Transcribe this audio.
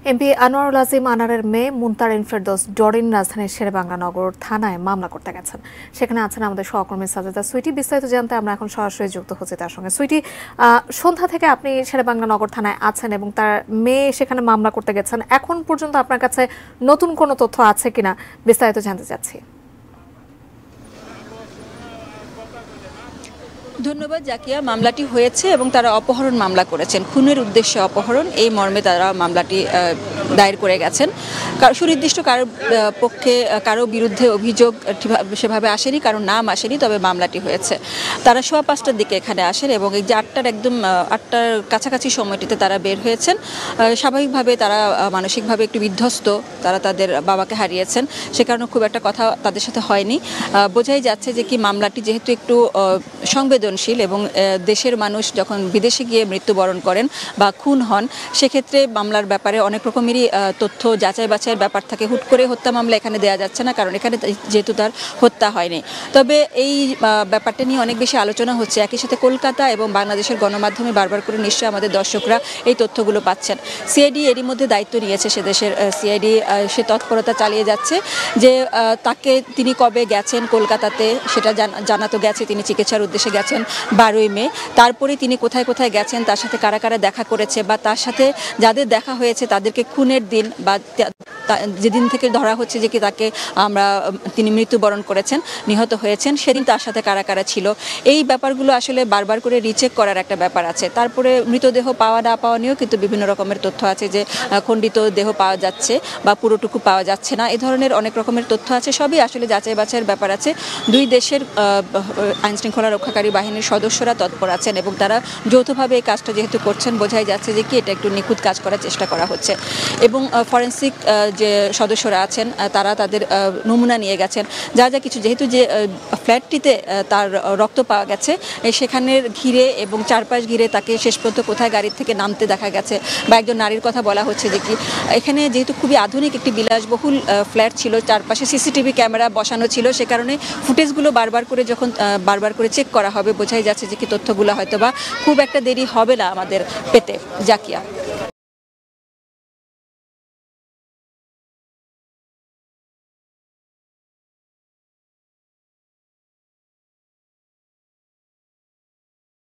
MP Anwarul Azim আনারের মেয়ে মুনতারিন ফেরদৌস ডরিন রাজধানীর শেরেবাংলানগর থানায় মামলা করতে গেছেন। সেখানে আছেন আমাদের সহকর্মী সাজেদা সুইটি। বিস্তারিত জানতে আমরা এখন সরাসরি যুক্ত হচ্ছি তার সঙ্গে। সুইটি, সন্ধ্যা থেকে আপনি শেরেবাংলানগর থানায় আছেন এবং তার মেয়ে সেখানে মামলা করতে গেছেন। এখন পর্যন্ত আপনার কাছে নতুন কোনো তথ্য আছে কিনা বিস্তারিত জানতে চাচ্ছি। ধন্যবাদ জাকিয়া। মামলাটি হয়েছে এবং তারা অপহরণ মামলা করেছেন, খুনের উদ্দেশ্যে অপহরণ, এই মর্মে তারা মামলাটি দায়ের করে গেছেন। সুনির্দিষ্ট কারো পক্ষে কারো বিরুদ্ধে অভিযোগ সেভাবে আসেনি, কারণ নাম আসেনি, তবে মামলাটি হয়েছে। তারা 5:15টার দিকে এখানে আসেন এবং এই যে 8টার কাছাকাছি সময়টিতে তারা বের হয়েছেন। স্বাভাবিকভাবে তারা মানসিকভাবে একটু বিধ্বস্ত, তারা তাদের বাবাকে হারিয়েছেন, সে কারণে খুব একটা কথা তাদের সাথে হয়নি। বোঝাই যাচ্ছে যে কি মামলাটি যেহেতু একটু সংবেদনশীল এবং দেশের মানুষ যখন বিদেশে গিয়ে মৃত্যুবরণ করেন বা খুন হন, সেক্ষেত্রে মামলার ব্যাপারে অনেক রকমেরই তথ্য যাচাই বাছাইয়ের ব্যাপার থাকে। হুট করে হত্যা মামলা এখানে দেওয়া যাচ্ছে না, কারণ এখানে যেহেতু তার হত্যা হয়নি। তবে এই ব্যাপারটা নিয়ে অনেক বেশি আলোচনা হচ্ছে। একই সাথে কলকাতা এবং বাংলাদেশের গণমাধ্যমে বারবার করে নিশ্চয়ই আমাদের দর্শকরা এই তথ্যগুলো পাচ্ছেন। সিআইডি এরই মধ্যে দায়িত্ব নিয়েছে, সে দেশের সিআইডি সে তৎপরতা চালিয়ে যাচ্ছে যে তাকে তিনি কবে গেছেন কলকাতাতে সেটা জানা তো গেছে, তিনি চিকিৎসার উদ্দেশ্যে গেছেন 12ই মে। তারপরে তিনি কোথায় কোথায় গেছেন, তার সাথে কারা কারা দেখা করেছে বা তার সাথে যাদের দেখা হয়েছে তাদেরকে খুনের দিন বা যেদিন থেকে ধরা হচ্ছে যে কি তাকে তিনি মৃত্যুবরণ করেছেন, নিহত হয়েছেন, সেদিন তার সাথে কারা কারা ছিল, এই ব্যাপারগুলো আসলে বারবার করে রিচেক করার একটা ব্যাপার আছে। তারপরে মৃতদেহ পাওয়া না পাওয়া নিয়েও কিন্তু বিভিন্ন রকমের তথ্য আছে, যে খণ্ডিত দেহ পাওয়া যাচ্ছে বা পুরোটুকু পাওয়া যাচ্ছে না, এ ধরনের অনেক রকমের তথ্য আছে। সবই আসলে যাচাই বাছাইয়ের ব্যাপার আছে। দুই দেশের আইনশৃঙ্খলা রক্ষাকারী বাহিনীর সদস্যরা তৎপর আছেন এবং তারা যৌথভাবে এই কাজটা যেহেতু করছেন, বোঝাই যাচ্ছে যে কি এটা একটু নিখুঁত কাজ করার চেষ্টা করা হচ্ছে। এবং ফরেন্সিক যে সদস্যরা আছেন তারা তাদের নমুনা নিয়ে গেছেন, যা যা কিছু, যেহেতু যে ফ্ল্যাটটিতে তার রক্ত পাওয়া গেছে সেখানের ঘিরে এবং চারপাশ ঘিরে তাকে শেষ পর্যন্ত কোথায় গাড়ি থেকে নামতে দেখা গেছে বা একজন নারীর কথা বলা হচ্ছে যে কি এখানে যেহেতু খুবই আধুনিক একটি বিলাসবহুল ফ্ল্যাট ছিল, চারপাশে সিসিটিভি ক্যামেরা বসানো ছিল, সে কারণে ফুটেজগুলো বারবার করে চেক করা হবে। বোঝাই যাচ্ছে যে কি তথ্যগুলো হয়তো বা খুব একটা দেরি হবে না আমাদের পেতে। জাকিয়া।